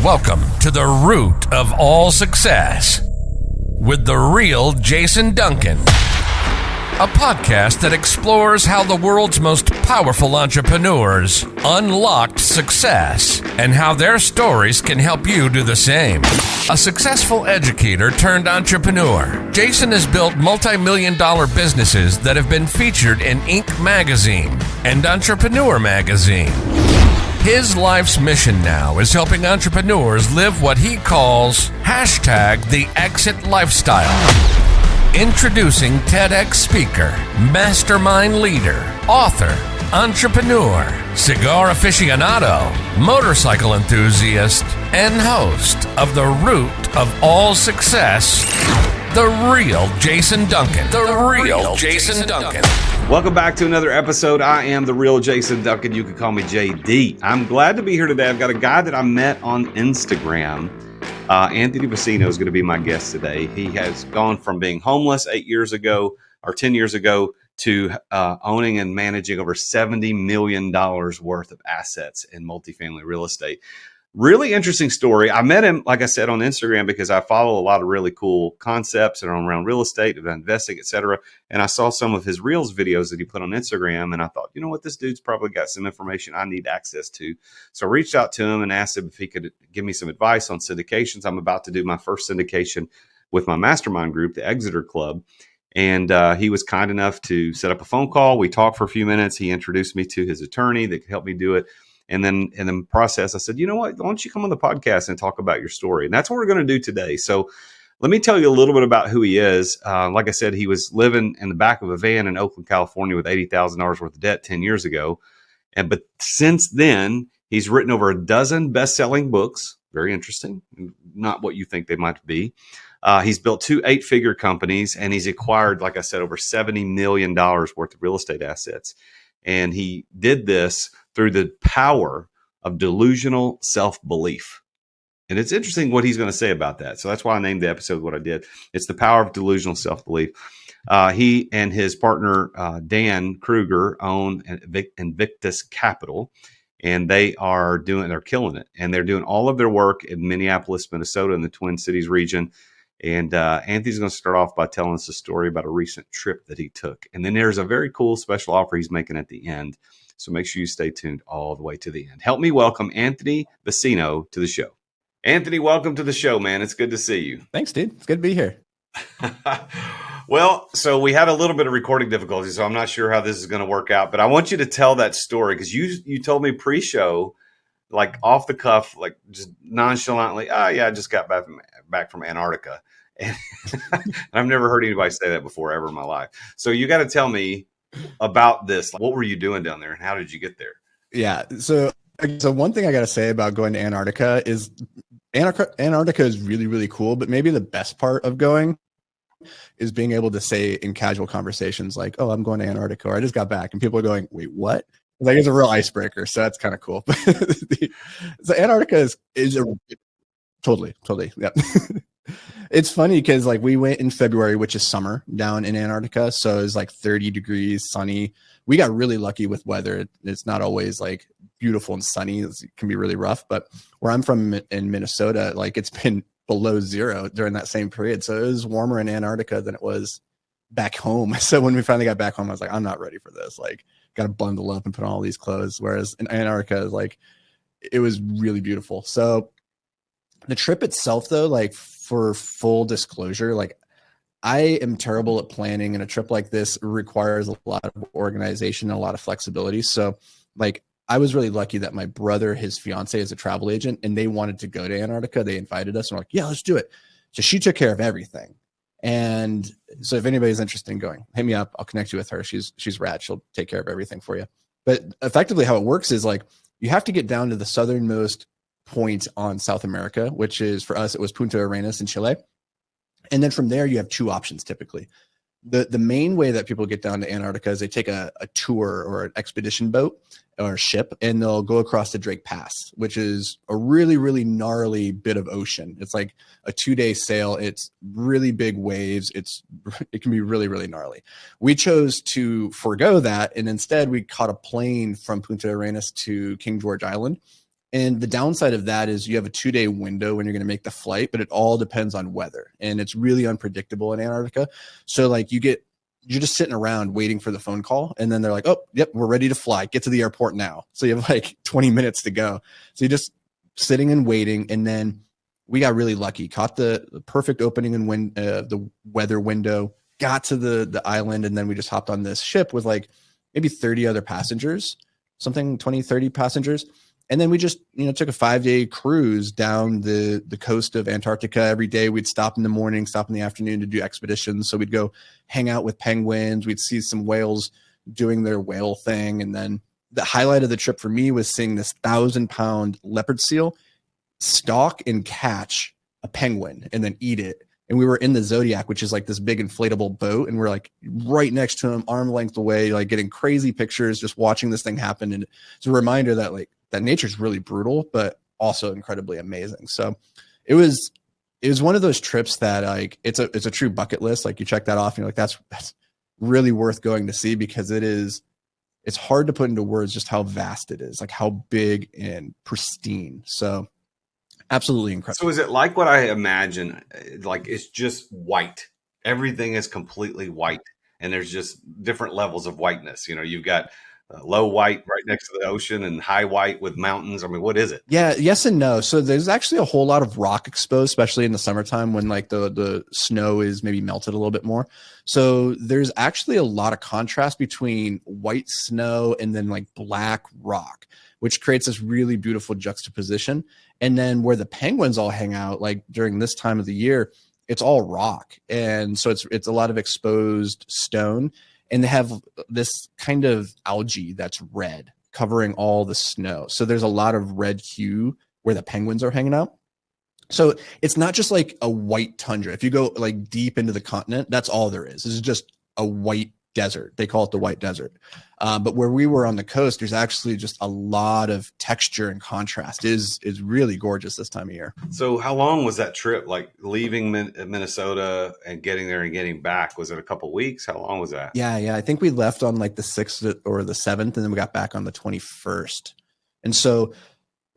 Welcome to the root of all success with the real Jason Duncan, a podcast that explores how the world's most powerful entrepreneurs unlocked success and how their stories can help you do the same. A successful educator turned entrepreneur, Jason has built multi-million-dollar businesses that have been featured in Inc. magazine and Entrepreneur magazine. His life's mission now is helping entrepreneurs live what he calls #the exit lifestyle. Introducing TEDx speaker, mastermind leader, author, entrepreneur, cigar aficionado, motorcycle enthusiast, and host of The Root of All Success, the real Jason Duncan. The real Jason Duncan. Welcome back to another episode. I am the real Jason Duncan. You can call me JD. I'm glad to be here today. I've got a guy that I met on Instagram. Anthony Vicino is going to be my guest today. He has gone from being homeless 10 years ago, to owning and managing over $70 million worth of assets in multifamily real estate. Really interesting story. I met him, like I said, on Instagram because I follow a lot of really cool concepts that are around real estate, investing, etc. And I saw some of his Reels videos that he put on Instagram, and I thought, you know what, this dude's probably got some information I need access to. So I reached out to him and asked him if he could give me some advice on syndications. I'm about to do my first syndication with my mastermind group, the Exeter Club. And he was kind enough to set up a phone call. We talked for a few minutes. He introduced me to his attorney that could help me do it. And then in the process, I said, you know what, why don't you come on the podcast and talk about your story? And that's what we're going to do today. So let me tell you a little bit about who he is. Like I said, he was living in the back of a van in Oakland, California with $80,000 worth of debt 10 years ago. But since then, he's written over a dozen best-selling books. Very interesting. Not what you think they might be. He's built 2 8-figure companies, and he's acquired, like I said, over $70 million worth of real estate assets. And he did this through the power of delusional self-belief. And it's interesting what he's going to say about that. So that's why I named the episode what I did. It's the power of delusional self-belief. He and his partner, Dan Kruger, own Invictus Capital, and they're killing it. And they're doing all of their work in Minneapolis, Minnesota, in the Twin Cities region. And Anthony's going to start off by telling us a story about a recent trip that he took. And then there's a very cool special offer he's making at the end. So make sure you stay tuned all the way to the end. Help me welcome Anthony Vicino to the show. Anthony, welcome to the show, man. It's good to see you. Thanks, dude. It's good to be here. Well, so we had a little bit of recording difficulty, so I'm not sure how this is going to work out. But I want you to tell that story because you told me pre-show, like off the cuff, like just nonchalantly, I just got back from Antarctica. And I've never heard anybody say that before ever in my life. So you got to tell me about this. Like, what were you doing down there and how did you get there? Yeah. So one thing I got to say about going to Antarctica is Antarctica is really, really cool. But maybe the best part of going is being able to say in casual conversations like, oh, I'm going to Antarctica, or I just got back. And people are going, wait, what? Like, it's a real icebreaker. So that's kind of cool. So Antarctica is a totally. Yeah. It's funny because like we went in February, which is summer down in Antarctica. So it's like 30 degrees, sunny. We got really lucky with weather. It's not always like beautiful and sunny. It can be really rough. But where I'm from in Minnesota, like it's been below zero during that same period. So it was warmer in Antarctica than it was back home. So when we finally got back home, I was like, I'm not ready for this. Like, got to bundle up and put on all these clothes. Whereas in Antarctica, like it was really beautiful. So the trip itself, though, like for full disclosure, like I am terrible at planning, and a trip like this requires a lot of organization and a lot of flexibility. So like I was really lucky that my brother, his fiance is a travel agent, and they wanted to go to Antarctica. They invited us and we're like, yeah, let's do it. So she took care of everything. And so if anybody's interested in going, hit me up. I'll connect you with her. She's rad. She'll take care of everything for you. But effectively how it works is like, you have to get down to the southernmost point on South America, which is, for us, it was Punta Arenas in Chile. And then from there, you have 2 options typically. The main way that people get down to Antarctica is they take a tour or an expedition boat or ship, and they'll go across the Drake Pass, which is a really, really gnarly bit of ocean. It's like a 2-day sail. It's really big waves. It can be really, really gnarly. We chose to forego that, and instead we caught a plane from Punta Arenas to King George Island. And the downside of that is you have a 2-day window when you're going to make the flight, but it all depends on weather, and it's really unpredictable in Antarctica. So like you're just sitting around waiting for the phone call, and then they're like, oh, yep, we're ready to fly. Get to the airport now. So you have like 20 minutes to go. So you're just sitting and waiting. And then we got really lucky, caught the perfect opening and the weather window, got to the island, and then we just hopped on this ship with like maybe 30 other passengers, something 20, 30 passengers. And then we just, took a 5-day cruise down the coast of Antarctica. Every day we'd stop in the morning, stop in the afternoon to do expeditions. So we'd go hang out with penguins. We'd see some whales doing their whale thing. And then the highlight of the trip for me was seeing this 1,000-pound leopard seal stalk and catch a penguin and then eat it. And we were in the Zodiac, which is like this big inflatable boat. And we're like right next to him, arm length away, like getting crazy pictures, just watching this thing happen. And it's a reminder that that nature is really brutal, but also incredibly amazing. So it was one of those trips that like, it's a true bucket list. Like you check that off and you're like, that's really worth going to see, because it's hard to put into words just how vast it is, like how big and pristine. So absolutely incredible. So is it like what I imagine? Like it's just white. Everything is completely white, and there's just different levels of whiteness. You've got low white right next to the ocean and high white with mountains. I mean, what is it? Yeah, yes and no. So there's actually a whole lot of rock exposed, especially in the summertime when like the snow is maybe melted a little bit more. So there's actually a lot of contrast between white snow and then like black rock, which creates this really beautiful juxtaposition. And then where the penguins all hang out, like during this time of the year, it's all rock. And so it's a lot of exposed stone. And they have this kind of algae that's red covering all the snow. So there's a lot of red hue where the penguins are hanging out. So it's not just like a white tundra. If you go like deep into the continent, that's all there is. This is just a white desert. They call it the white desert. But where we were on the coast, there's actually just a lot of texture and contrast. It is really gorgeous this time of year. So how long was that trip? Like leaving Minnesota and getting there and getting back? Was it a couple weeks? How long was that? Yeah. I think we left on like the 6th or the 7th, and then we got back on the 21st. And so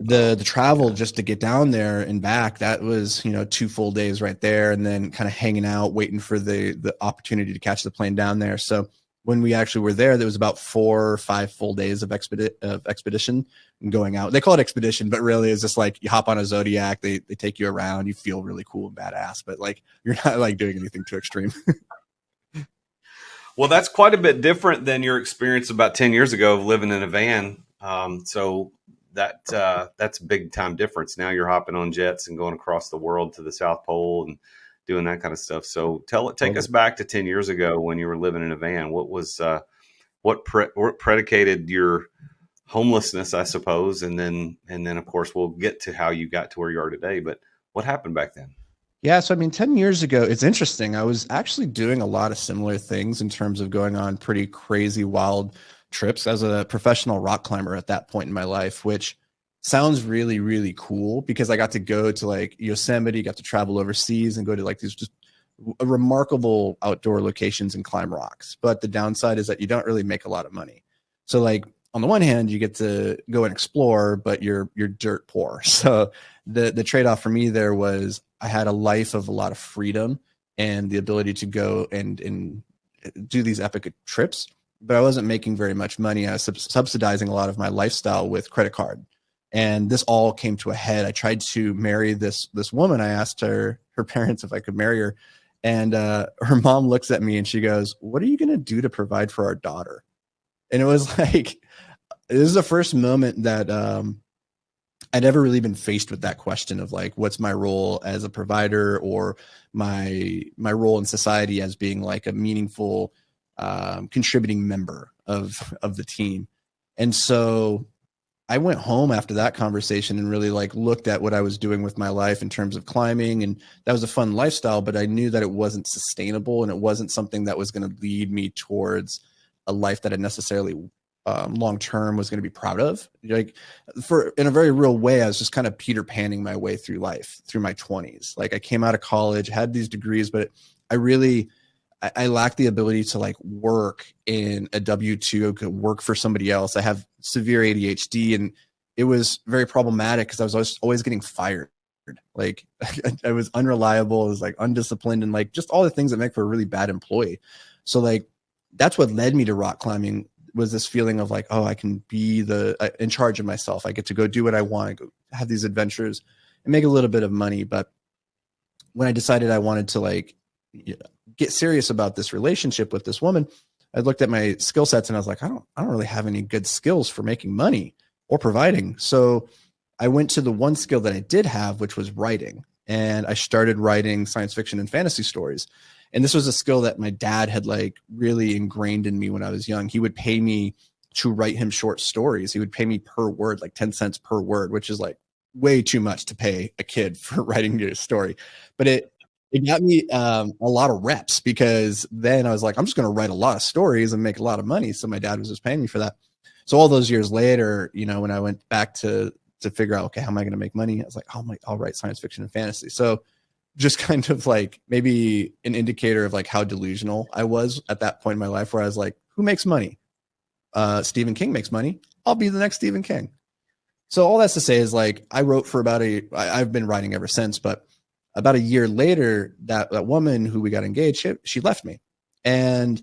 the travel just to get down there and back, that was 2 full days right there, and then kind of hanging out waiting for the opportunity to catch the plane down there. So when we actually were there was about 4 or 5 full days of expedition and going out. They call it expedition, but really it's just like you hop on a Zodiac, they take you around, you feel really cool and badass, but like you're not like doing anything too extreme. Well, that's quite a bit different than your experience about 10 years ago of living in a van. So that's a big time difference. Now you're hopping on jets and going across the world to the South Pole and doing that kind of stuff. So take us back to 10 years ago when you were living in a van. What was what predicated your homelessness, I suppose, and then of course we'll get to how you got to where you are today. But what happened back then? Yeah, so I mean, 10 years ago, it's interesting. I was actually doing a lot of similar things in terms of going on pretty crazy, wild trips as a professional rock climber at that point in my life, which sounds really, really cool because I got to go to like Yosemite, got to travel overseas and go to like these just remarkable outdoor locations and climb rocks. But the downside is that you don't really make a lot of money. So like on the one hand, you get to go and explore, but you're dirt poor. So the trade-off for me there was I had a life of a lot of freedom and the ability to go and do these epic trips, but I wasn't making very much money. I was subsidizing a lot of my lifestyle with credit card. And this all came to a head. I tried to marry this woman. I asked her parents if I could marry her. And her mom looks at me and she goes, "What are you going to do to provide for our daughter?" And it was like, this is the first moment that I'd ever really been faced with that question of like, what's my role as a provider or my role in society as being like a meaningful contributing member of the team. And so I went home after that conversation and really like looked at what I was doing with my life in terms of climbing. And that was a fun lifestyle, but I knew that it wasn't sustainable and it wasn't something that was going to lead me towards a life that I necessarily long-term was going to be proud of. Like in a very real way, I was just kind of Peter Panning my way through life through my 20s. Like I came out of college, had these degrees, but I lacked the ability to like work in a W-2, could work for somebody else. I have severe ADHD and it was very problematic because I was always getting fired. Like I was unreliable, I was like undisciplined, and like just all the things that make for a really bad employee. So like that's what led me to rock climbing, was this feeling of like, oh, I can be in charge of myself. I get to go do what I want, go have these adventures and make a little bit of money. But when I decided I wanted to like get serious about this relationship with this woman, I looked at my skill sets and I was like, I don't really have any good skills for making money or providing. So I went to the one skill that I did have, which was writing. And I started writing science fiction and fantasy stories. And this was a skill that my dad had like really ingrained in me when I was young. He would pay me to write him short stories. He would pay me per word, like 10 cents per word, which is like way too much to pay a kid for writing your story. But it got me a lot of reps, because then I was like, I'm just going to write a lot of stories and make a lot of money. So my dad was just paying me for that. So all those years later, when I went back to figure out, okay, how am I going to make money? I was like, I'll write science fiction and fantasy. So just kind of like maybe an indicator of like how delusional I was at that point in my life, where I was like, who makes money? Stephen King makes money. I'll be the next Stephen King. So all that's to say is like, I wrote for I've been writing ever since, but about a year later, that woman who we got engaged, she left me. And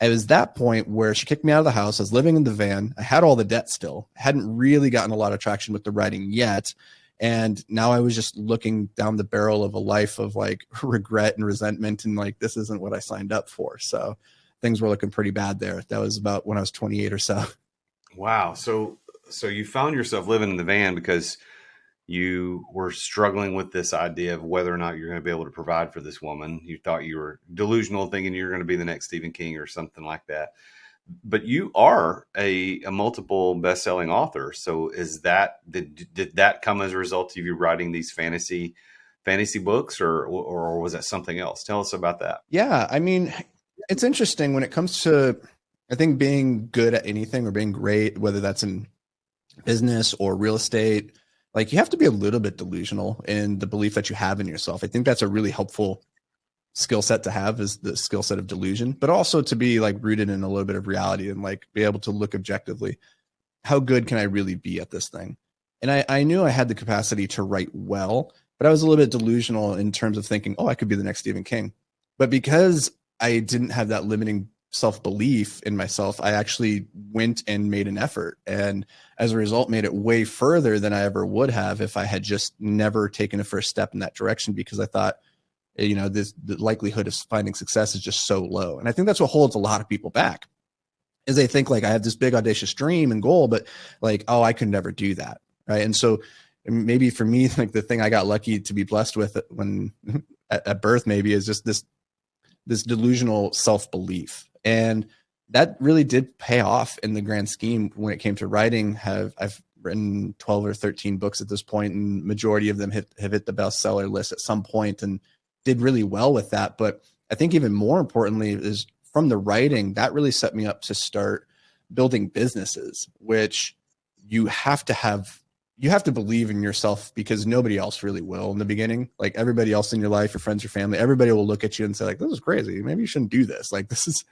it was that point where she kicked me out of the house. I was living in the van. I had all the debt still. I hadn't really gotten a lot of traction with the writing yet. And now I was just looking down the barrel of a life of like regret and resentment. And like, this isn't what I signed up for. So things were looking pretty bad there. That was about when I was 28 or so. Wow. So you found yourself living in the van because you were struggling with this idea of whether or not you're going to be able to provide for this woman. You thought you were delusional, thinking you're going to be the next Stephen King or something like that. But you are a multiple best-selling author. So did that come as a result of you writing these fantasy books, or was that something else? Tell us about that. Yeah, I mean, it's interesting when it comes to, I think, being good at anything or being great, whether that's in business or real estate. Like, you have to be a little bit delusional in the belief that you have in yourself. I think that's a really helpful skill set to have, is the skill set of delusion, but also to be like rooted in a little bit of reality and like be able to look objectively. How good can I really be at this thing? And I knew I had the capacity to write well, but I was a little bit delusional in terms of thinking, oh, I could be the next Stephen King. But because I didn't have that limiting self-belief in myself, I actually went and made an effort. And as a result, made it way further than I ever would have if I had just never taken a first step in that direction, because I thought, the likelihood of finding success is just so low. And I think that's what holds a lot of people back, is they think like, I have this big audacious dream and goal, but like, oh, I could never do that. Right. And so maybe for me, like the thing I got lucky to be blessed with when at birth, maybe, is just this delusional self-belief. And that really did pay off in the grand scheme when it came to writing. I've written 12 or 13 books at this point, and majority of them have hit the bestseller list at some point and did really well with that. But I think even more importantly is from the writing, that really set me up to start building businesses, which you have to believe in yourself, because nobody else really will in the beginning. Like, everybody else in your life, your friends, your family, everybody will look at you and say like, this is crazy. Maybe you shouldn't do this. Like, this is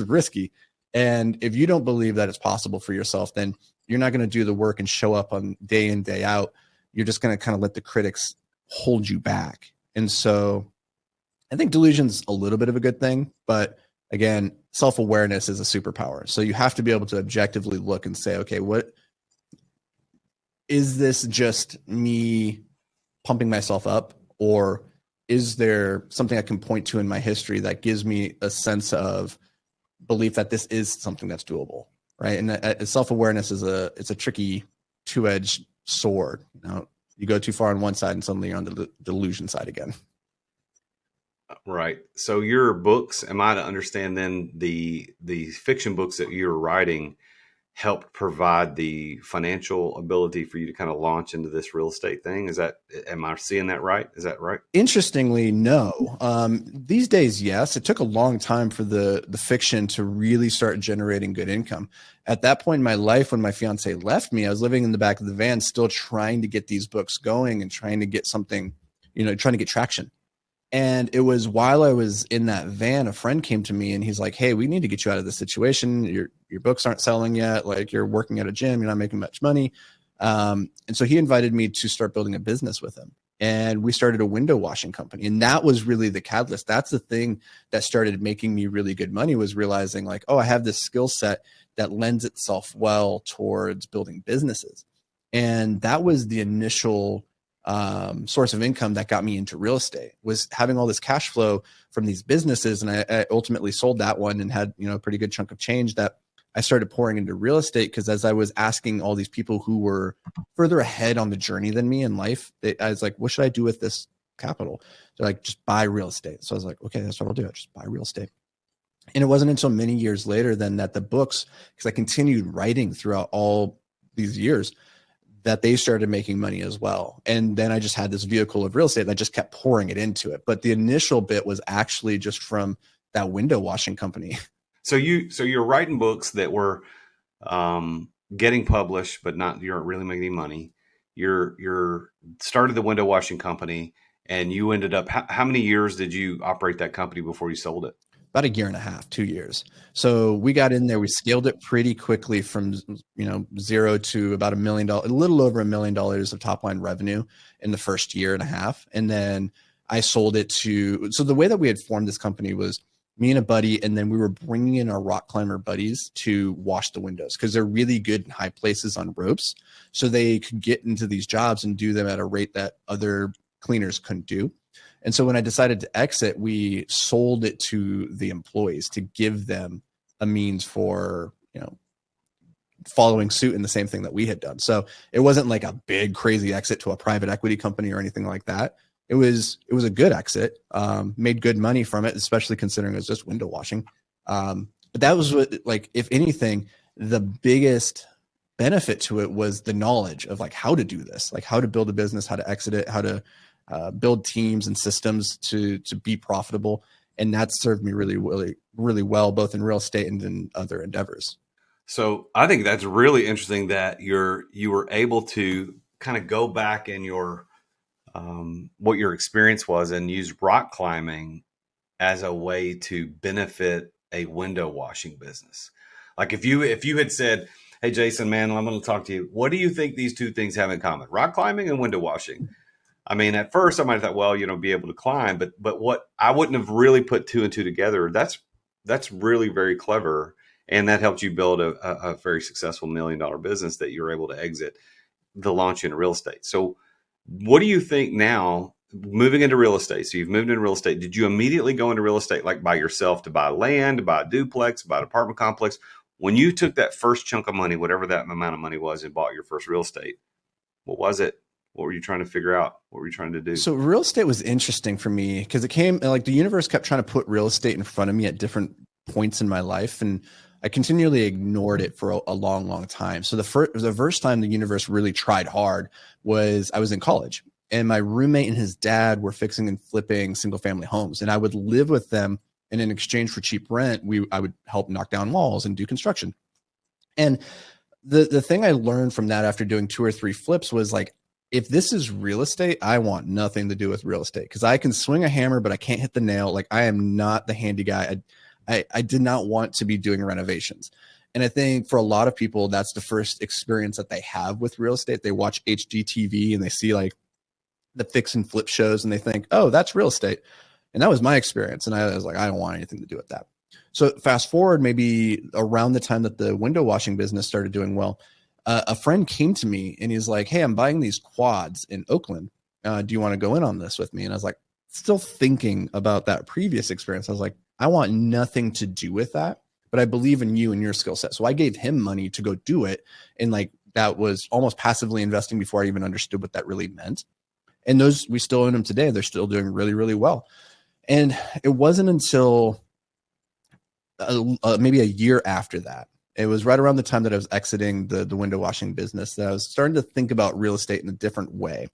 risky. And if you don't believe that it's possible for yourself, then you're not going to do the work and show up on day in, day out. You're just going to kind of let the critics hold you back. And so I think delusion's a little bit of a good thing, but again, self-awareness is a superpower. So you have to be able to objectively look and say, okay, what is this, just me pumping myself up, or is there something I can point to in my history that gives me a sense of belief that this is something that's doable, right? And self-awareness it's a tricky two-edged sword. You go too far on one side and suddenly you're on the delusion side again. Right. So your books, am I to understand then the fiction books that you're writing helped provide the financial ability for you to kind of launch into this real estate thing? Am I seeing that right? Is that right? Interestingly, no. These days, yes. It took a long time for the fiction to really start generating good income. At that point in my life, when my fiance left me, I was living in the back of the van, still trying to get these books going and trying to get something, trying to get traction. And it was while I was in that van, a friend came to me and he's like, hey, we need to get you out of this situation. Your books aren't selling yet. Like, you're working at a gym, you're not making much money. And so he invited me to start building a business with him. And we started a window washing company. And that was really the catalyst. That's the thing that started making me really good money, was realizing like, oh, I have this skill set that lends itself well towards building businesses. And that was the initial source of income that got me into real estate, was having all this cash flow from these businesses. And I ultimately sold that one and had, a pretty good chunk of change that I started pouring into real estate. Because as I was asking all these people who were further ahead on the journey than me in life, I was like, what should I do with this capital? They're like, just buy real estate. So I was like, okay, that's what I'll do. I'll just buy real estate. And it wasn't until many years later then that the books, because I continued writing throughout all these years, that they started making money as well. And then I just had this vehicle of real estate and I just kept pouring it into it. But the initial bit was actually just from that window washing company. So you're writing books that were getting published, but you aren't really making any money. You're started the window washing company, and you ended up, how many years did you operate that company before you sold it? About 1.5 years, 2 years. So we got in there, we scaled it pretty quickly from, zero to about $1 million, a little over $1 million of top line revenue in the first 1.5 years. And then I sold it so the way that we had formed this company was me and a buddy, and then we were bringing in our rock climber buddies to wash the windows because they're really good in high places on ropes. So they could get into these jobs and do them at a rate that other cleaners couldn't do. And so when I decided to exit, we sold it to the employees to give them a means for, following suit in the same thing that we had done. So it wasn't like a big, crazy exit to a private equity company or anything like that. It was a good exit, made good money from it, especially considering it was just window washing. But that was what, like, if anything, the biggest benefit to it was the knowledge of like how to do this, like how to build a business, how to exit it, how to build teams and systems to be profitable. And that served me really, really, really well, both in real estate and in other endeavors. So I think that's really interesting that you were able to kind of go back in your what your experience was and use rock climbing as a way to benefit a window washing business. Like if you had said, hey, Jason, man, I'm going to talk to you. What do you think these two things have in common? Rock climbing and window washing. I mean, at first I might have thought, well, be able to climb, but what I wouldn't have really put two and two together. That's really very clever. And that helped you build a very successful $1 million business that you were able to exit the launch in real estate. So what do you think now, moving into real estate? So you've moved into real estate. Did you immediately go into real estate like by yourself to buy land, to buy a duplex, buy an apartment complex? When you took that first chunk of money, whatever that amount of money was, and bought your first real estate, what was it? What were you trying to figure out? What were you trying to do? So real estate was interesting for me because it came like the universe kept trying to put real estate in front of me at different points in my life. And I continually ignored it for a long, long time. So the first time the universe really tried hard was I was in college, and my roommate and his dad were fixing and flipping single family homes. And I would live with them, and in exchange for cheap rent, I would help knock down walls and do construction. And the thing I learned from that after doing 2 or 3 flips was like, if this is real estate, I want nothing to do with real estate because I can swing a hammer, but I can't hit the nail. Like I am not the handy guy. I did not want to be doing renovations. And I think for a lot of people, that's the first experience that they have with real estate. They watch HGTV and they see like the fix and flip shows and they think, oh, that's real estate. And that was my experience. And I was like, I don't want anything to do with that. So fast forward, maybe around the time that the window washing business started doing well, a friend came to me and he's like, hey, I'm buying these quads in Oakland. Do you want to go in on this with me? And I was like, still thinking about that previous experience. I was like, I want nothing to do with that, but I believe in you and your skill set. So I gave him money to go do it. And like, that was almost passively investing before I even understood what that really meant. And those, we still own them today. They're still doing really, really well. And it wasn't until maybe a year after that, it was right around the time that I was exiting the window washing business, that I was starting to think about real estate in a different way.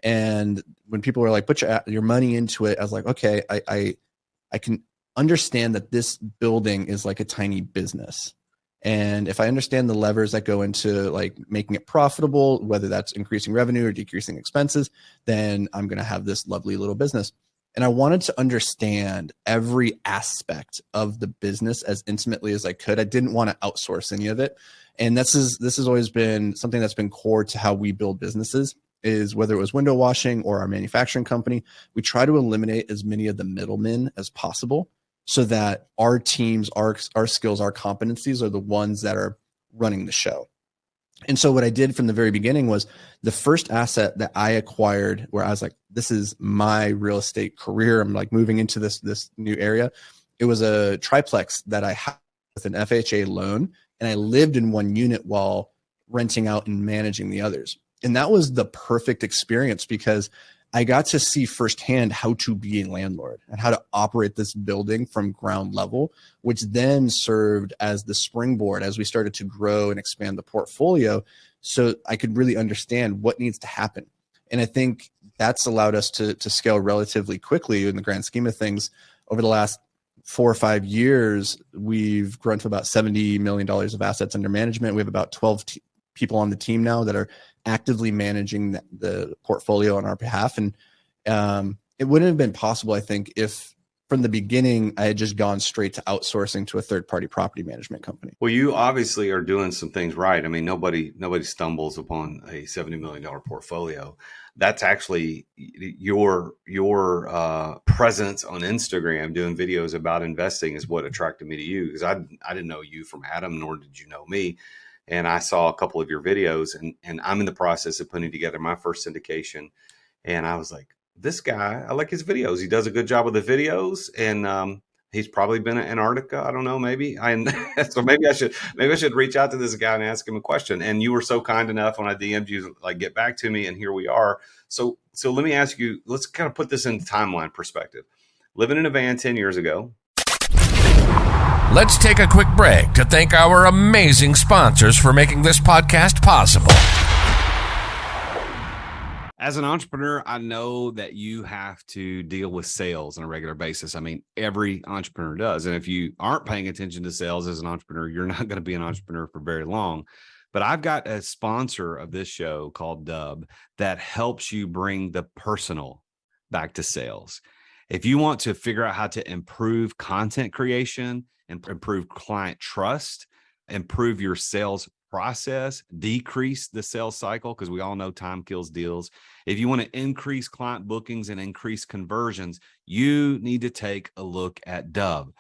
And when people were like, put your money into it, I was like, okay, I can understand that this building is like a tiny business. And if I understand the levers that go into like making it profitable, whether that's increasing revenue or decreasing expenses, then I'm going to have this lovely little business. And I wanted to understand every aspect of the business as intimately as I could. I didn't want to outsource any of it. And this has always been something that's been core to how we build businesses, is whether it was window washing or our manufacturing company, we try to eliminate as many of the middlemen as possible so that our teams, our skills, our competencies are the ones that are running the show. And so what I did from the very beginning was the first asset that I acquired where I was like, this is my real estate career. I'm like moving into this new area. It was a triplex that I had with an FHA loan, and I lived in one unit while renting out and managing the others. And that was the perfect experience because I got to see firsthand how to be a landlord and how to operate this building from ground level, which then served as the springboard as we started to grow and expand the portfolio. So I could really understand what needs to happen. And I think that's allowed us to scale relatively quickly in the grand scheme of things. Over the last 4 or 5 years, we've grown to about $70 million of assets under management. We have about 12 people on the team now that are actively managing the portfolio on our behalf. And it wouldn't have been possible, I think, if from the beginning I had just gone straight to outsourcing to a third-party property management company. Well, you obviously are doing some things right. I mean, nobody stumbles upon a $70 million portfolio. That's actually your presence on Instagram doing videos about investing is what attracted me to you, because I didn't know you from Adam, nor did you know me. And I saw a couple of your videos, and I'm in the process of putting together my first syndication. And I was like, this guy, I like his videos. He does a good job with the videos, and he's probably been in Antarctica. I don't know, maybe. So maybe I should reach out to this guy and ask him a question. And you were so kind enough when I DM'd you, like, get back to me, and here we are. So let me ask you, let's kind of put this in timeline perspective. Living in a van 10 years ago. Let's take a quick break to thank our amazing sponsors for making this podcast possible. As an entrepreneur, I know that you have to deal with sales on a regular basis. I mean, every entrepreneur does. And if you aren't paying attention to sales as an entrepreneur, you're not going to be an entrepreneur for very long. But I've got a sponsor of this show called Dub that helps you bring the personal back to sales. If you want to figure out how to improve content creation and improve client trust, improve your sales process, decrease the sales cycle, because we all know time kills deals. If you want to increase client bookings and increase conversions, you need to take a look at Dub.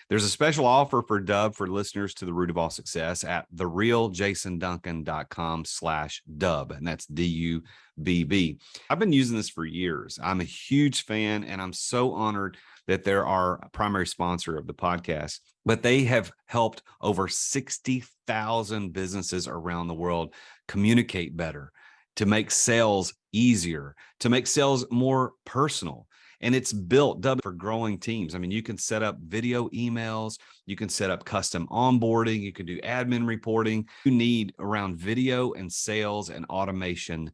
There's a special offer for Dub for listeners to The Root of All Success at therealjasonduncan.com/Dub, and that's DUBB. I've been using this for years. I'm a huge fan, and I'm so honored that they're our primary sponsor of the podcast. But they have helped over 60,000 businesses around the world communicate better, to make sales easier, to make sales more personal. And it's built Dub for growing teams. I mean, you can set up video emails, you can set up custom onboarding, you can do admin reporting. You need around video and sales and automation.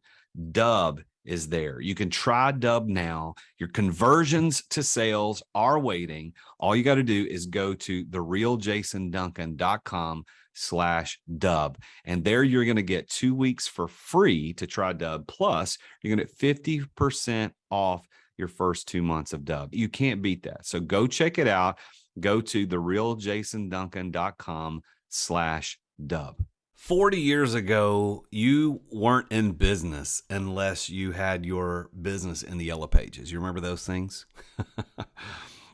Dub is there. You can try Dub now. Your conversions to sales are waiting. All you got to do is go to therealjasonduncan.com/Dub. And there you're going to get 2 weeks for free to try Dub. Plus, you're going to get 50% off your first 2 months of Dub. You can't beat that. So go check it out. Go to therealjasonduncan.com/Dub. 40 years ago, you weren't in business unless you had your business in the Yellow Pages. You remember those things?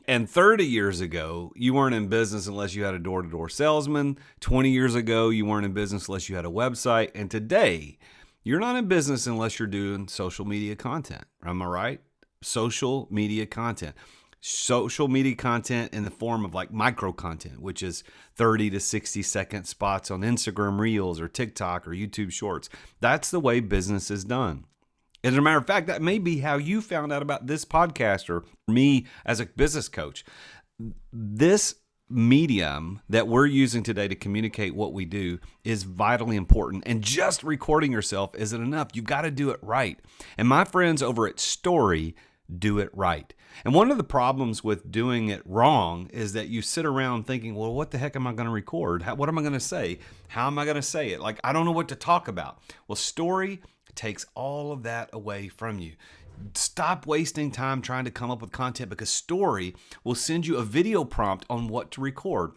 And 30 years ago, you weren't in business unless you had a door-to-door salesman. 20 years ago, you weren't in business unless you had a website. And today, you're not in business unless you're doing social media content. Am I right? Social media content. Social media content in the form of like micro content, which is 30 to 60 second spots on Instagram Reels or TikTok or YouTube Shorts. That's the way business is done. As a matter of fact, that may be how you found out about this podcast or me as a business coach. This medium that we're using today to communicate what we do is vitally important. And just recording yourself isn't enough. You've got to do it right. And my friends over at Story do it right. And one of the problems with doing it wrong is that you sit around thinking, well, what the heck am I going to record? What am I going to say? How am I going to say it? Like, I don't know what to talk about. Well, Story takes all of that away from you. Stop wasting time trying to come up with content, because Story will send you a video prompt on what to record.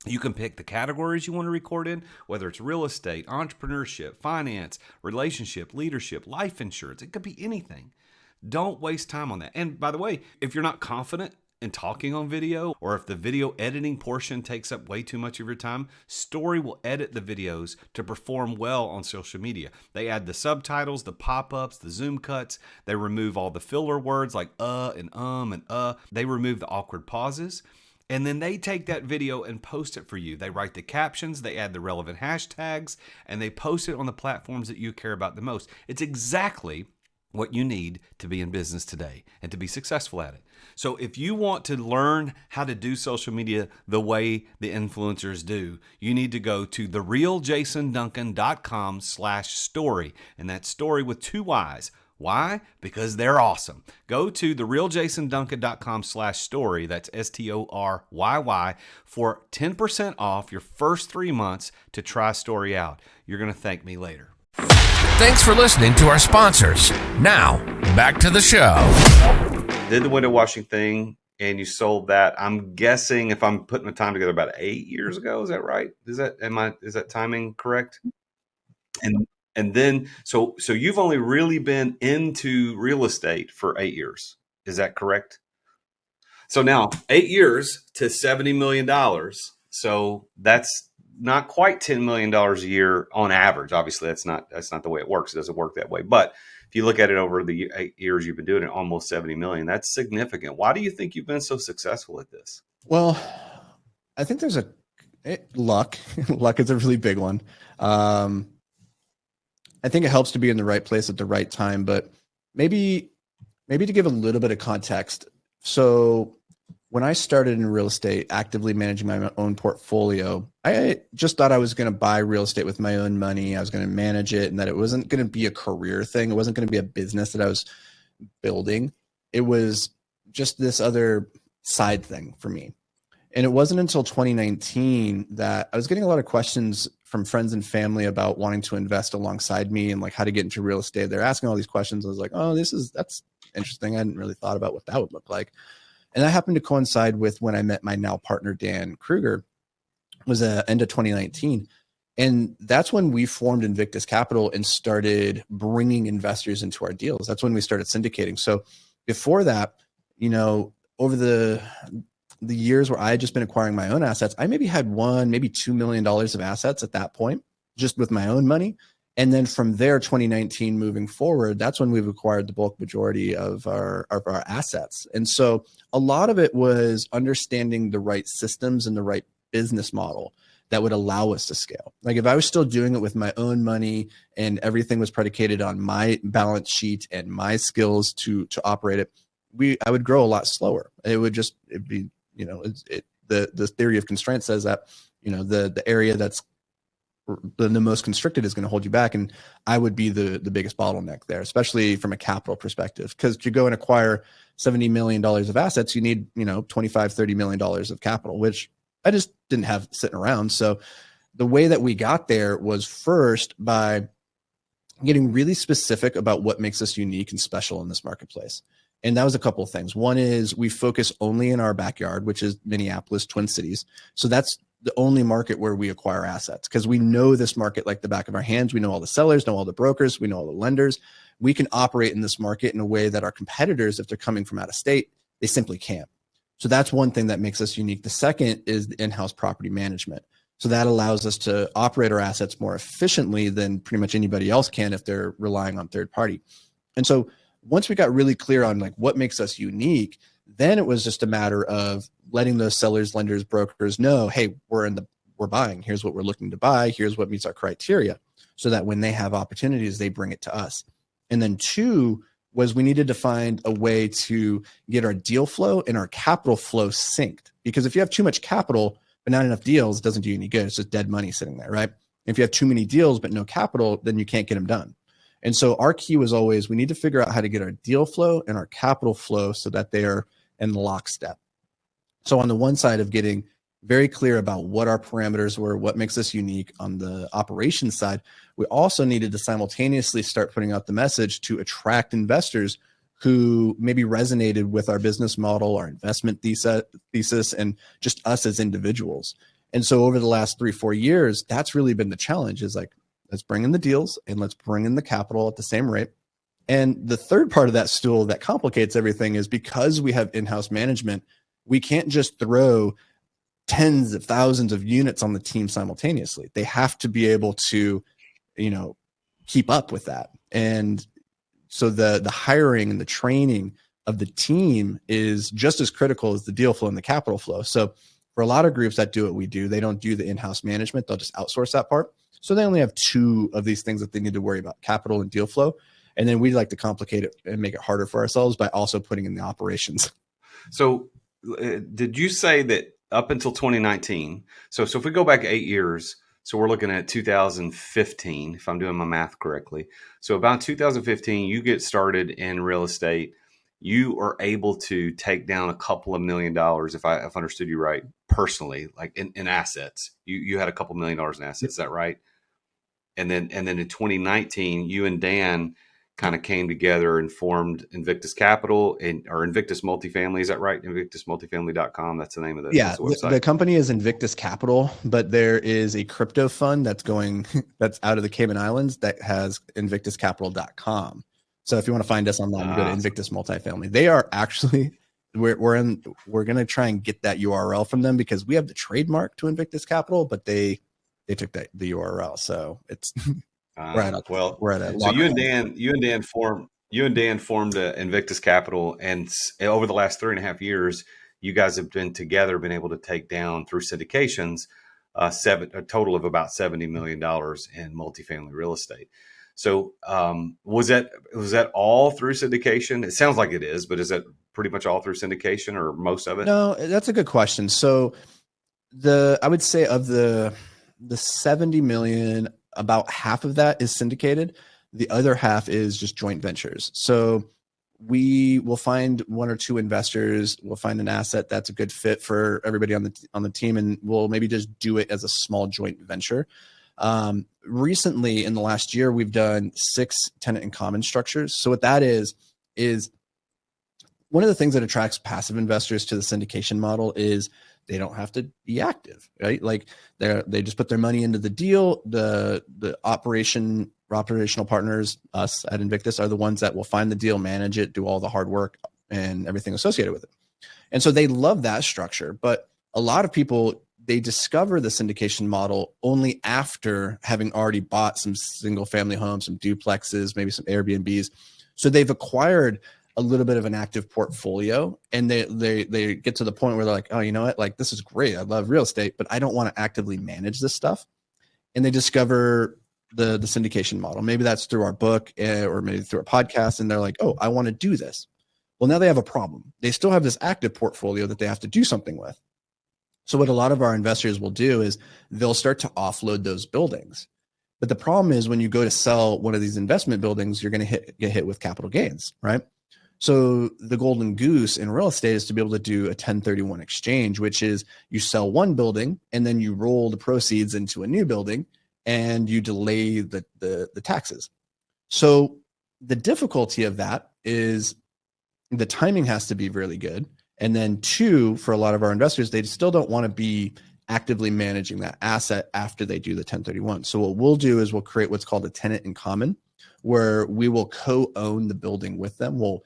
You can pick the categories you want to record in, whether it's real estate, entrepreneurship, finance, relationship, leadership, life insurance. It could be anything. Don't waste time on that. And by the way, if you're not confident in talking on video, or if the video editing portion takes up way too much of your time, Story will edit the videos to perform well on social media. They add the subtitles, the pop-ups, the zoom cuts. They remove all the filler words like and and They remove the awkward pauses. And then they take that video and post it for you. They write the captions, they add the relevant hashtags, and they post it on the platforms that you care about the most. It's exactly what you need to be in business today and to be successful at it. So if you want to learn how to do social media the way the influencers do, you need to go to therealjasonduncan.com/story. And that's story with 2 Y's. Why? Because they're awesome. Go to therealjasonduncan.com/story. That's STORYY for 10% off your first 3 months to try Story out. You're going to thank me later. Thanks for listening to our sponsors. Now, back to the show. Did the window washing thing, and you sold that. I'm guessing, if I'm putting the time together, about 8 years ago. Is that right? Is that timing correct? And then, so you've only really been into real estate for 8 years. Is that correct? So now 8 years to $70 million. So that's not quite $10 million a year on average. Obviously, that's not the way it works. It doesn't work that way. But if you look at it over the 8 years you've been doing it, almost 70 million, that's significant. Why do you think you've been so successful at this? Well, I think there's luck. Luck is a really big one. I think it helps to be in the right place at the right time, but maybe to give a little bit of context. So when I started in real estate, actively managing my own portfolio, I just thought I was going to buy real estate with my own money. I was going to manage it, and that it wasn't going to be a career thing. It wasn't going to be a business that I was building. It was just this other side thing for me. And it wasn't until 2019 that I was getting a lot of questions from friends and family about wanting to invest alongside me and like how to get into real estate. They're asking all these questions. I was like, oh, that's interesting. I hadn't really thought about what that would look like. And that happened to coincide with when I met my now partner, Dan Kruger. It was end of 2019. And that's when we formed Invictus Capital and started bringing investors into our deals. That's when we started syndicating. So before that, over the years where I had just been acquiring my own assets, I maybe had maybe $2 million of assets at that point, just with my own money. And then from there, 2019 moving forward, that's when we've acquired the bulk majority of our assets. And so a lot of it was understanding the right systems and the right business model that would allow us to scale. Like if I was still doing it with my own money and everything was predicated on my balance sheet and my skills to operate it, I would grow a lot slower. It'd be, the theory of constraint says that, the area that's the most constricted is going to hold you back. And I would be the biggest bottleneck there, especially from a capital perspective, because to go and acquire $70 million of assets, you need, $25-30 million of capital, which I just didn't have sitting around. So the way that we got there was first by getting really specific about what makes us unique and special in this marketplace. And that was a couple of things. One is we focus only in our backyard, which is Minneapolis, Twin Cities. So that's the only market where we acquire assets because we know this market like the back of our hands. We know all the sellers, know all the brokers, we know all the lenders. We can operate in this market in a way that our competitors, if they're coming from out of state, they simply can't. So that's one thing that makes us unique. The second is the in-house property management. So that allows us to operate our assets more efficiently than pretty much anybody else can if they're relying on third party. And so once we got really clear on like what makes us unique, then it was just a matter of letting those sellers, lenders, brokers know, hey, we're buying. Here's what we're looking to buy. Here's what meets our criteria, so that when they have opportunities, they bring it to us. And then two was we needed to find a way to get our deal flow and our capital flow synced. Because if you have too much capital but not enough deals, it doesn't do you any good. It's just dead money sitting there, right? If you have too many deals but no capital, then you can't get them done. And so our key was always, we need to figure out how to get our deal flow and our capital flow so that they are in lockstep. So on the one side of getting very clear about what our parameters were, what makes us unique on the operations side, we also needed to simultaneously start putting out the message to attract investors who maybe resonated with our business model, our investment thesis, and just us as individuals. And so over the last 3-4 years, that's really been the challenge, is like, let's bring in the deals and let's bring in the capital at the same rate. And the third part of that stool that complicates everything is because we have in-house management, we can't just throw tens of thousands of units on the team simultaneously. They have to be able to, keep up with that. And so the hiring and the training of the team is just as critical as the deal flow and the capital flow. So for a lot of groups that do what we do, they don't do the in-house management. They'll just outsource that part. So they only have 2 of these things that they need to worry about: capital and deal flow. And then we like to complicate it and make it harder for ourselves by also putting in the operations. So did you say that up until 2019, so if we go back 8 years, so we're looking at 2015, if I'm doing my math correctly. So about 2015, you get started in real estate. You are able to take down a couple of $1 million, if I understood you right, personally, like in assets. You had a couple $1 million in assets, is that right? And then in 2019, you and Dan kind of came together and formed Invictus Capital or Invictus Multifamily. Is that right? InvictusMultifamily.com. That's the name of the website. The company is Invictus Capital, but there is a crypto fund that's out of the Cayman Islands that has InvictusCapital.com. So if you want to find us online, go to Invictus Multifamily. They are actually, we're going to try and get that URL from them because we have the trademark to Invictus Capital, but they took the URL. So it's, we're at a so you and Dan formed Invictus Capital, and over the last 3.5 years, you guys have been able to take down through syndications a total of about $70 million in multifamily real estate. So was that all through syndication? It sounds like it is, but is that pretty much all through syndication or most of it? No, that's a good question. So I would say of the 70 million, about half of that is syndicated. The other half is just joint ventures. So we will find 1 or 2 investors. We'll find an asset that's a good fit for everybody on the team, and we'll maybe just do it as a small joint venture. Recently, in the last year, we've done 6 tenant in common structures. So what that is one of the things that attracts passive investors to the syndication model is they don't have to be active, right? Like they just put their money into the deal. The operational partners, us at Invictus, are the ones that will find the deal, manage it, do all the hard work and everything associated with it. And so they love that structure. But a lot of people, they discover the syndication model only after having already bought some single family homes, some duplexes, maybe some Airbnbs. So they've acquired a little bit of an active portfolio, and they get to the point where they're like, oh, you know what? Like, this is great. I love real estate, but I don't want to actively manage this stuff. And they discover the syndication model. Maybe that's through our book or maybe through a podcast. And they're like, oh, I want to do this. Well, now they have a problem. They still have this active portfolio that they have to do something with. So what a lot of our investors will do is they'll start to offload those buildings. But the problem is when you go to sell one of these investment buildings, you're going to get hit with capital gains, right? So the golden goose in real estate is to be able to do a 1031 exchange, which is you sell one building and then you roll the proceeds into a new building and you delay the taxes. So the difficulty of that is the timing has to be really good. And then 2, for a lot of our investors, they still don't want to be actively managing that asset after they do the 1031. So what we'll do is we'll create what's called a tenant in common, where we will co-own the building with them. We'll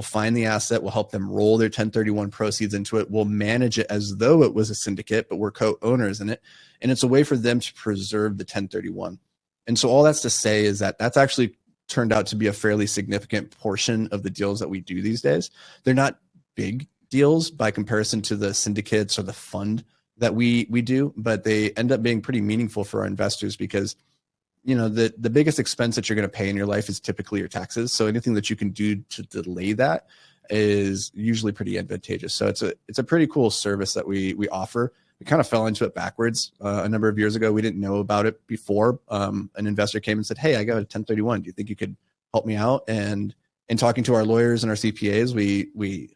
find the asset, we'll help them roll their 1031 proceeds into it. We'll manage it as though it was a syndicate, but we're co-owners in it. And it's a way for them to preserve the 1031. And so all that's to say is that that's actually turned out to be a fairly significant portion of the deals that we do these days. They're not big deals by comparison to the syndicates or the fund that we do, but they end up being pretty meaningful for our investors because the biggest expense that you're going to pay in your life is typically your taxes. So anything that you can do to delay that is usually pretty advantageous. So it's a pretty cool service that we offer. We kind of fell into it backwards a number of years ago. We didn't know about it before. An investor came and said, "Hey, I got a 1031. Do you think you could help me out?" And in talking to our lawyers and our CPAs, we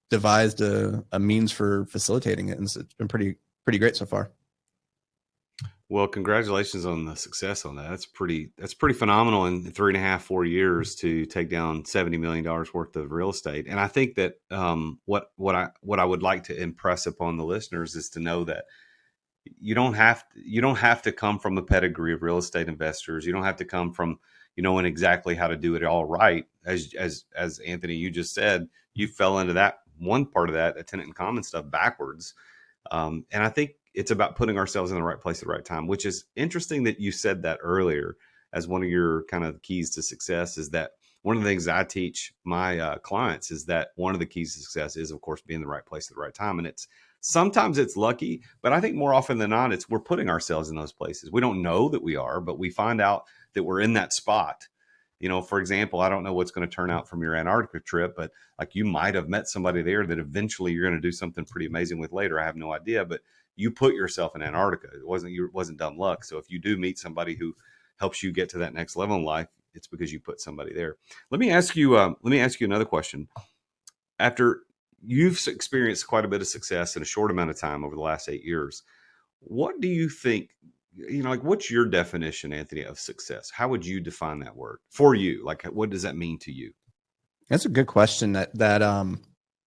devised a means for facilitating it, and so it's been pretty great so far. Well, congratulations on the success on that. That's pretty phenomenal in 3.5, 4 years to take down $70 million worth of real estate. And I think that what I would like to impress upon the listeners is to know that you don't have to come from a pedigree of real estate investors. You don't have to come from knowing exactly how to do it all right. As Anthony, you just said, you fell into that one part of that, a tenant in common stuff, backwards. And I think it's about putting ourselves in the right place at the right time, which is interesting that you said that earlier as one of your kind of keys to success. Is that one of the things I teach my clients is that one of the keys to success is, of course, being in the right place at the right time. And sometimes it's lucky, but I think more often than not, we're putting ourselves in those places. We don't know that we are, but we find out that we're in that spot. For example, I don't know what's going to turn out from your Antarctica trip, but like you might have met somebody there that eventually you're going to do something pretty amazing with later. I have no idea, but you put yourself in Antarctica. It wasn't dumb luck. So if you do meet somebody who helps you get to that next level in life, it's because you put somebody there. Let me ask you another question. After you've experienced quite a bit of success in a short amount of time over the last 8 years, what do you think? Like, what's your definition, Anthony, of success? How would you define that word for you? Like, what does that mean to you? That's a good question. That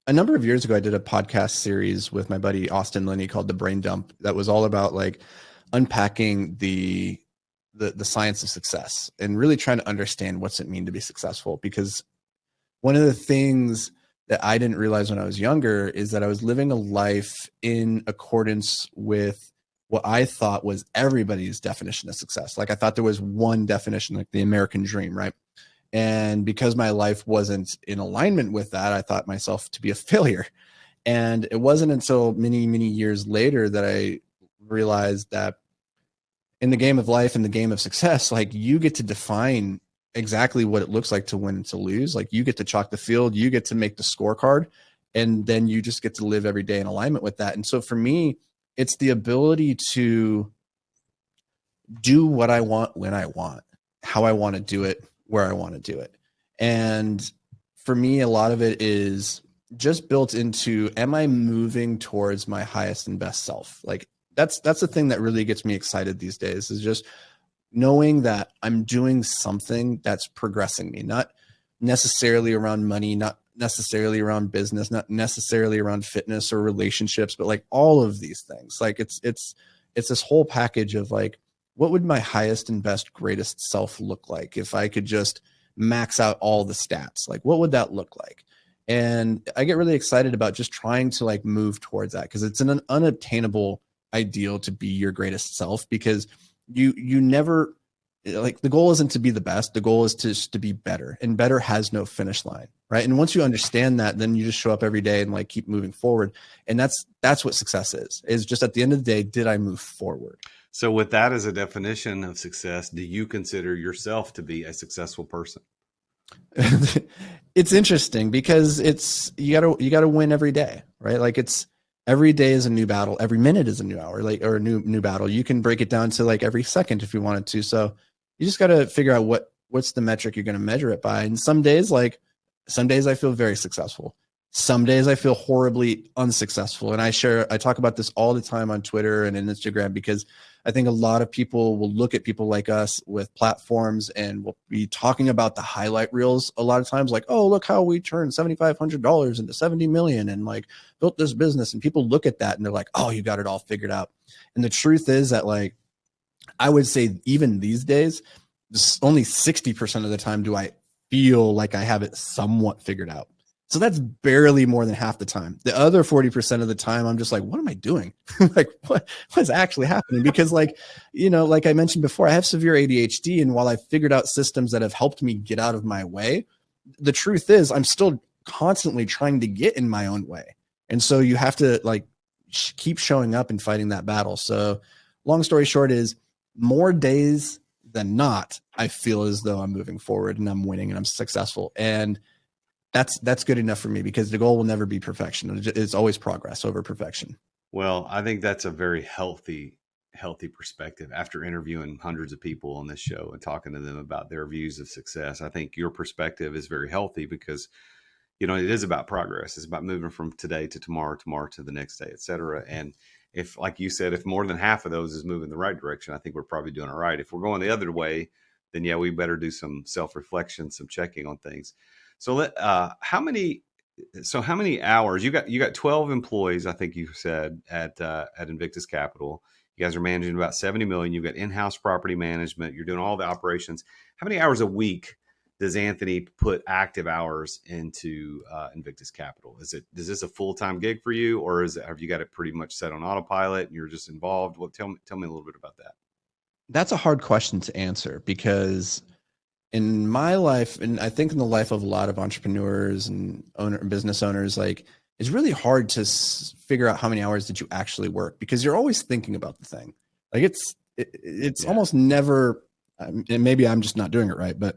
a number of years ago, I did a podcast series with my buddy Austin Linney called The Brain Dump. That was all about like unpacking the science of success and really trying to understand what's it mean to be successful. Because one of the things that I didn't realize when I was younger is that I was living a life in accordance with what I thought was everybody's definition of success. Like I thought there was one definition, like the American dream, right? And because my life wasn't in alignment with that, I thought myself to be a failure. And it wasn't until many, many years later that I realized that in the game of life, in the game of success, like you get to define exactly what it looks like to win and to lose. Like you get to chalk the field, you get to make the scorecard, and then you just get to live every day in alignment with that. And so for me, it's the ability to do what I want, when I want, how I want to do it, where I want to do it. And for me, a lot of it is just built into, am I moving towards my highest and best self? Like that's the thing that really gets me excited these days, is just knowing that I'm doing something that's progressing me, not necessarily around money, not necessarily around business, not necessarily around fitness or relationships, but like all of these things. Like it's this whole package of like, what would my highest and best, greatest self look like if I could just max out all the stats? Like, what would that look like? And I get really excited about just trying to like move towards that, because it's an unattainable ideal to be your greatest self, because you never, like, the goal isn't to be the best. The goal is to be better, and better has no finish line. Right. And once you understand that, then you just show up every day and like keep moving forward. And that's what success is just at the end of the day, did I move forward? So with that as a definition of success, do you consider yourself to be a successful person? It's interesting because you gotta win every day, right? Like every day is a new battle. Every minute is a new hour, like, or a new battle. You can break it down to like every second if you wanted to. So you just got to figure out what's the metric you're going to measure it by. And some days I feel very successful. Some days I feel horribly unsuccessful. And I talk about this all the time on Twitter and in Instagram, because I think a lot of people will look at people like us with platforms and will be talking about the highlight reels a lot of times, like, oh, look how we turned $7,500 into 70 million and like built this business. And people look at that and they're like, oh, you got it all figured out. And the truth is that, like, I would say even these days, only 60% of the time do I feel like I have it somewhat figured out. So that's barely more than half the time. The other 40% of the time, I'm just like, what am I doing? Like, what's actually happening? Because like I mentioned before, I have severe ADHD. And while I figured out systems that have helped me get out of my way, the truth is I'm still constantly trying to get in my own way. And so you have to like keep showing up and fighting that battle. So long story short is, more days than not, I feel as though I'm moving forward and I'm winning and I'm successful. And that's good enough for me, because the goal will never be perfection. It's always progress over perfection. Well, I think that's a very healthy perspective. After interviewing hundreds of people on this show and talking to them about their views of success, I think your perspective is very healthy, because it is about progress. It's about moving from today to tomorrow to the next day, et cetera. And if, like you said, if more than half of those is moving in the right direction, I think we're probably doing all right. If we're going the other way, then yeah, we better do some self-reflection, some checking on things. So how many hours you got 12 employees, I think you said at Invictus Capital. You guys are managing about 70 million. You've got in-house property management. You're doing all the operations. How many hours a week does Anthony put active hours into Invictus Capital? Is this a full-time gig for you, or have you got it pretty much set on autopilot and you're just involved? Well, tell me a little bit about that. That's a hard question to answer, because in my life, and I think in the life of a lot of entrepreneurs and business owners, like, it's really hard to figure out how many hours did you actually work, because you're always thinking about the thing. Like it's almost never, and maybe I'm just not doing it right, but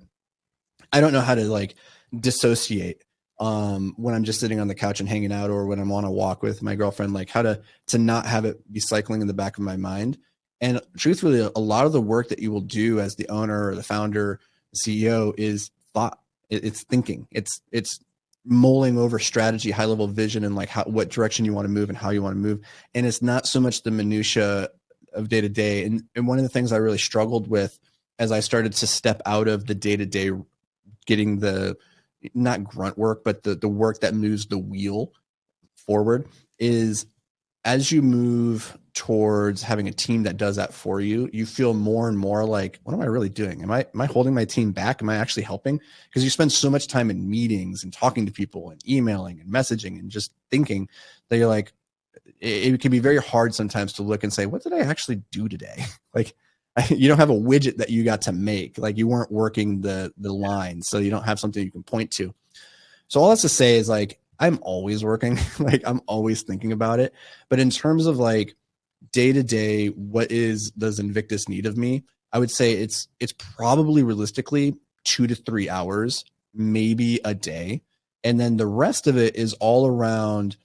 I don't know how to like dissociate when I'm just sitting on the couch and hanging out, or when I'm on a walk with my girlfriend, like how to not have it be cycling in the back of my mind. And truthfully, a lot of the work that you will do as the owner or the founder, the CEO, is thought. It's thinking. It's mulling over strategy, high level vision, and like what direction you want to move and how you want to move. And it's not so much the minutia of day to day. And one of the things I really struggled with as I started to step out of the day to day, getting the not grunt work, but the work that moves the wheel forward, is as you move towards having a team that does that for you, you feel more and more like, what am I really doing? Am I holding my team back? Am I actually helping? Because you spend so much time in meetings and talking to people and emailing and messaging and just thinking that you're like, it can be very hard sometimes to look and say, what did I actually do today? Like, you don't have a widget that you got to make. Like, you weren't working the line, so you don't have something you can point to. So all that's to say is, like, I'm always working. Like, I'm always thinking about it. But in terms of like day to day, does Invictus need of me? I would say it's probably realistically 2 to 3 hours, maybe a day. And then the rest of it is all around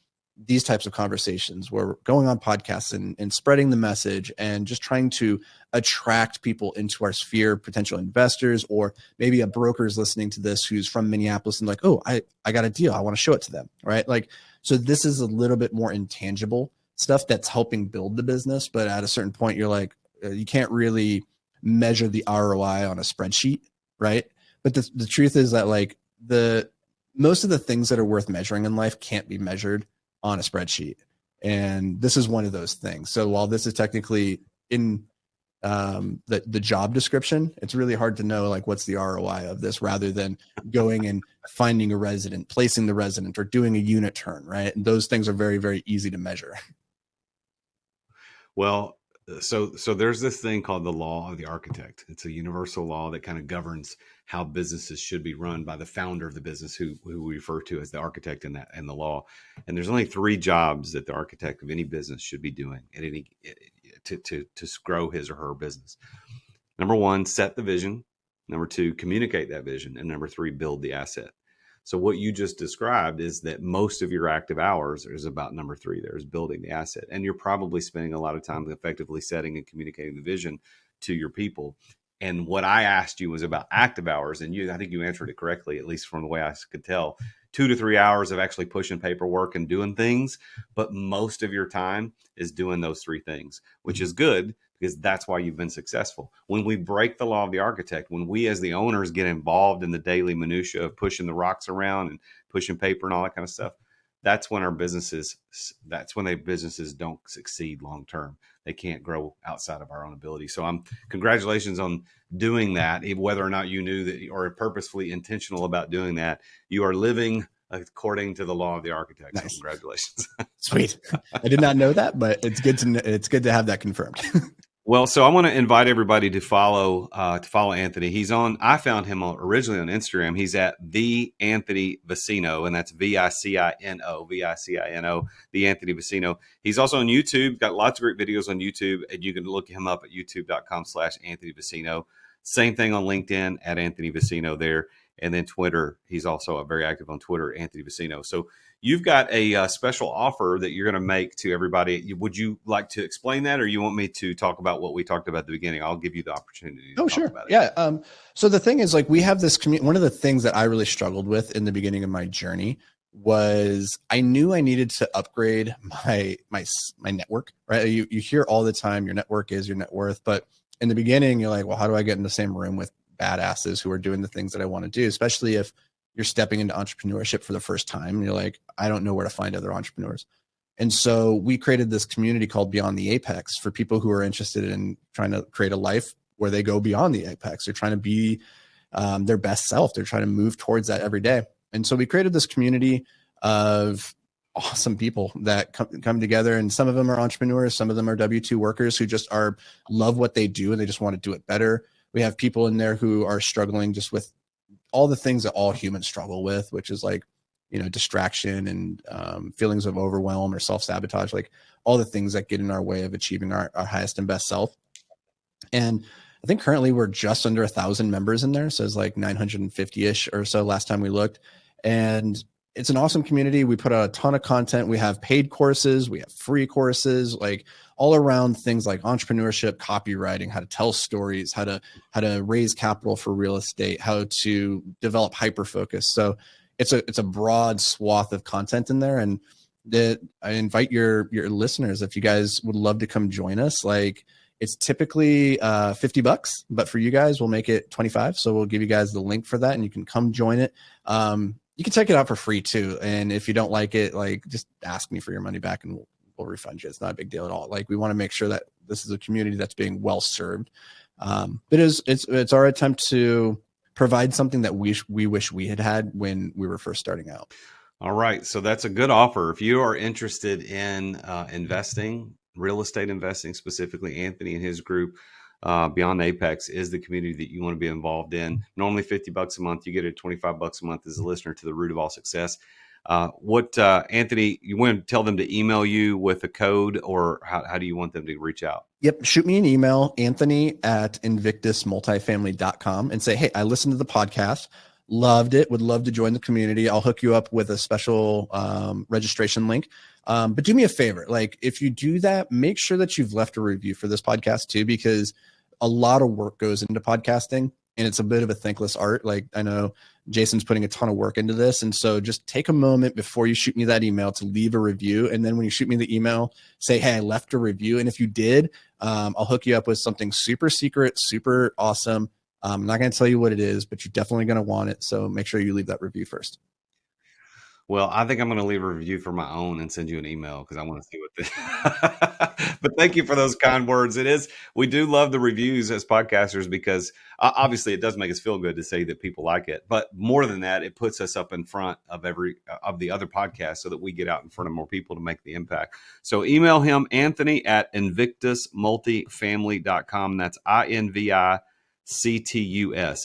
these types of conversations where we're going on podcasts and spreading the message and just trying to attract people into our sphere, potential investors, or maybe a broker is listening to this who's from Minneapolis and like, oh, I got a deal. I want to show it to them. Right. Like, so this is a little bit more intangible stuff that's helping build the business. But at a certain point, you're like, you can't really measure the ROI on a spreadsheet. Right. But the truth is that, like, most of the things that are worth measuring in life can't be measured on a spreadsheet. And this is one of those things. So while this is technically in the job description, it's really hard to know, like, what's the ROI of this, rather than going and finding a resident, placing the resident, or doing a unit turn, right? And those things are very, very easy to measure. Well, so there's this thing called the law of the architect. It's a universal law that kind of governs how businesses should be run by the founder of the business, who we refer to as the architect in the law. And there's only 3 jobs that the architect of any business should be doing at any to grow his or her business. Number 1, set the vision. Number 2, communicate that vision. And number 3, build the asset. So what you just described is that most of your active hours is about number 3. There's building the asset. And you're probably spending a lot of time effectively setting and communicating the vision to your people. And what I asked you was about active hours. And I think you answered it correctly, at least from the way I could tell. 2 to 3 hours of actually pushing paperwork and doing things. But most of your time is doing those 3 things, which is good, because that's why you've been successful. When we break the law of the architect, when we as the owners get involved in the daily minutia of pushing the rocks around and pushing paper and all that kind of stuff, that's when businesses don't succeed long term. They can't grow outside of our own ability. So congratulations on doing that. Whether or not you knew that or are purposefully intentional about doing that, you are living according to the law of the architect. Nice. So congratulations. Sweet. I did not know that, but it's good to have that confirmed. Well, so I want to invite everybody to follow Anthony. I found him originally on Instagram. He's at the Anthony Vicino, and that's Vicino, the Anthony Vicino. He's also on YouTube, got lots of great videos on YouTube, and you can look him up at youtube.com/Anthony Vicino. Same thing on LinkedIn at Anthony Vicino there. And then Twitter, he's also very active on Twitter, Anthony Vicino. So you've got a special offer that you're going to make to everybody. Would you like to explain that, or you want me to talk about what we talked about at the beginning? I'll give you the opportunity to talk about it. Yeah. So the thing is, like, we have this one of the things that I really struggled with in the beginning of my journey was I knew I needed to upgrade my network, right? You hear all the time your network is your net worth, but in the beginning you're like, well, how do I get in the same room with badasses who are doing the things that I want to do, especially if you're stepping into entrepreneurship for the first time and you're like, I don't know where to find other entrepreneurs. And so we created this community called Beyond the Apex for people who are interested in trying to create a life where they go beyond the apex. They're trying to be their best self. They're trying to move towards that every day. And so we created this community of awesome people that come together, and some of them are entrepreneurs, some of them are W-2 workers who just love what they do and they just want to do it better. We have people in there who are struggling just with all the things that all humans struggle with, which is like, distraction and feelings of overwhelm or self-sabotage, like all the things that get in our way of achieving our highest and best self. And I think currently we're just under 1,000 members in there. So it's like 950-ish or so last time we looked. And it's an awesome community. We put out a ton of content. We have paid courses. We have free courses, like all around things like entrepreneurship, copywriting, how to tell stories, how to raise capital for real estate, how to develop hyper-focus. So it's a broad swath of content in there. And I invite your listeners, if you guys would love to come join us, like it's typically $50, but for you guys, we'll make it 25. So we'll give you guys the link for that and you can come join it. You can check it out for free too. And if you don't like it, like just ask me for your money back and we'll refund you. It's not a big deal at all. Like we want to make sure that this is a community that's being well served. But it's our attempt to provide something that we wish we had when we were first starting out. All right. So that's a good offer. If you are interested in investing, real estate investing, specifically Anthony and his group, Beyond Apex is the community that you want to be involved in. Normally $50 a month. You get it $25 a month as a listener to the Root of All Success. Anthony, you want to tell them to email you with a code, or how do you want them to reach out? Yep. Shoot me an email, anthony@invictusmultifamily.com, and say, hey, I listened to the podcast. Loved it. Would love to join the community. I'll hook you up with a special registration link. But do me a favor. Like if you do that, make sure that you've left a review for this podcast too, because a lot of work goes into podcasting and it's a bit of a thankless art. Like I know Jason's putting a ton of work into this. And so just take a moment before you shoot me that email to leave a review. And then when you shoot me the email, say, hey, I left a review. And if you did, I'll hook you up with something super secret, super awesome. I'm not going to tell you what it is, but you're definitely going to want it. So make sure you leave that review first. Well, I think I'm going to leave a review for my own and send you an email because I want to see what but thank you for those kind words. We do love the reviews as podcasters because obviously it does make us feel good to say that people like it. But more than that, it puts us up in front of of the other podcasts so that we get out in front of more people to make the impact. So email him, Anthony@invictusmultifamily.com. That's INVICTUS,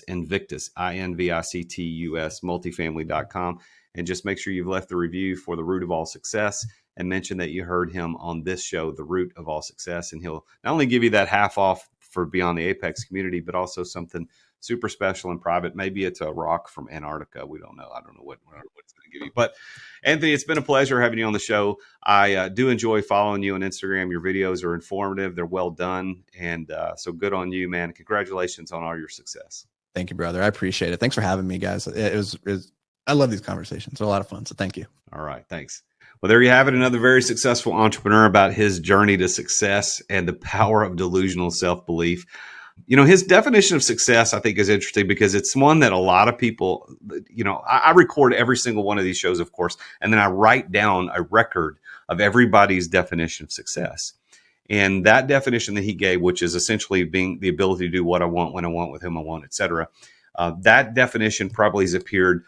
Invictus, INVICTUS, multifamily.com. And just make sure you've left the review for the Root of All Success and mention that you heard him on this show, the Root of All Success. And he'll not only give you that half off for Beyond the Apex community, but also something super special and private. Maybe it's a rock from Antarctica. We don't know. I don't know what it's going to give you. But Anthony, it's been a pleasure having you on the show. I do enjoy following you on Instagram. Your videos are informative. They're well done. And so good on you, man. Congratulations on all your success. Thank you, brother. I appreciate it. Thanks for having me, guys. It was I love these conversations. They're a lot of fun. So thank you. All right. Thanks. Well, there you have it. Another very successful entrepreneur about his journey to success and the power of delusional self-belief. His definition of success, I think, is interesting because it's one that a lot of people, I record every single one of these shows, of course, and then I write down a record of everybody's definition of success. And that definition that he gave, which is essentially being the ability to do what I want, when I want, with whom I want, et cetera, that definition probably has appeared.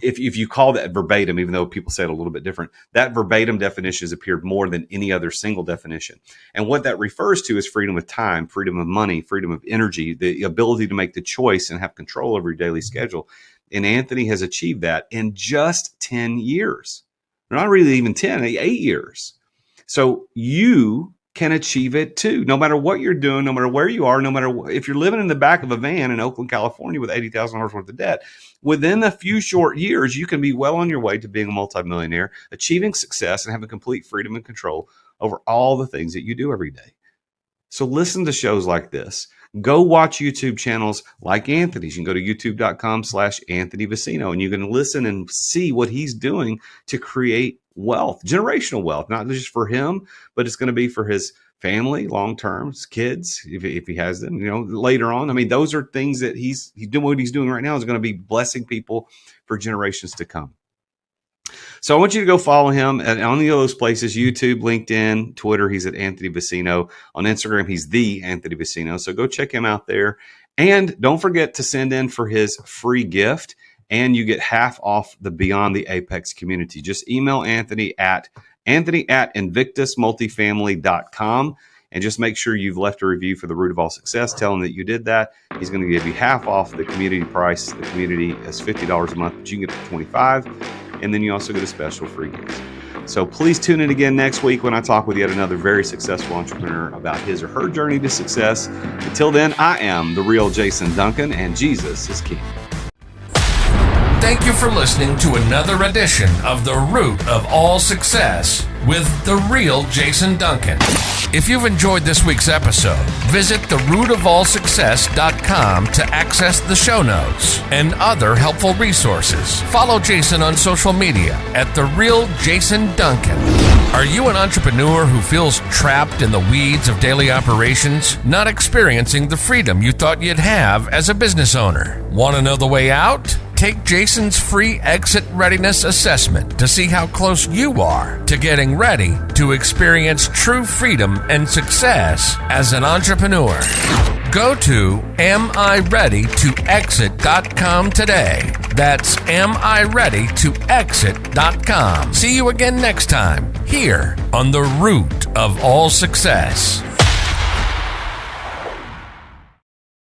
If you call that verbatim, even though people say it a little bit different, that verbatim definition has appeared more than any other single definition. And what that refers to is freedom of time, freedom of money, freedom of energy, the ability to make the choice and have control over your daily schedule. And Anthony has achieved that in just 10 years. Not really even 10, 8 years. So you can achieve it too, no matter what you're doing, no matter where you are, no matter if you're living in the back of a van in Oakland, California with $80,000 worth of debt. Within a few short years, you can be well on your way to being a multimillionaire, achieving success, and having complete freedom and control over all the things that you do every day. So listen to shows like this. Go watch YouTube channels like Anthony's. You can go to youtube.com/Anthony Vicino, and you can listen and see what he's doing to create wealth, generational wealth, not just for him, but it's going to be for his family, long-term, his kids, if he has them, later on. I mean, those are things that he's doing. What he's doing right now is going to be blessing people for generations to come. So I want you to go follow him at any of those places: YouTube, LinkedIn, Twitter. He's at Anthony Vicino. On Instagram, he's the Anthony Vicino. So go check him out there. And don't forget to send in for his free gift, and you get half off the Beyond the Apex community. Just email Anthony at invictusmultifamily.com. And just make sure you've left a review for the Root of All Success. Tell him that you did that. He's going to give you half off the community price. The community is $50 a month, but you can get it for $25. And then you also get a special free gift. So please tune in again next week when I talk with yet another very successful entrepreneur about his or her journey to success. Until then, I am the real Jason Duncan, and Jesus is King. Thank you for listening to another edition of The Root of All Success with the real Jason Duncan. If you've enjoyed this week's episode, visit therootofallsuccess.com to access the show notes and other helpful resources. Follow Jason on social media at The Real Jason Duncan. Are you an entrepreneur who feels trapped in the weeds of daily operations, not experiencing the freedom you thought you'd have as a business owner? Want to know the way out? Take Jason's free exit readiness assessment to see how close you are to getting ready to experience true freedom and success as an entrepreneur. Go to amireadytoexit.com today. That's amireadytoexit.com. See you again next time here on The Root of All Success.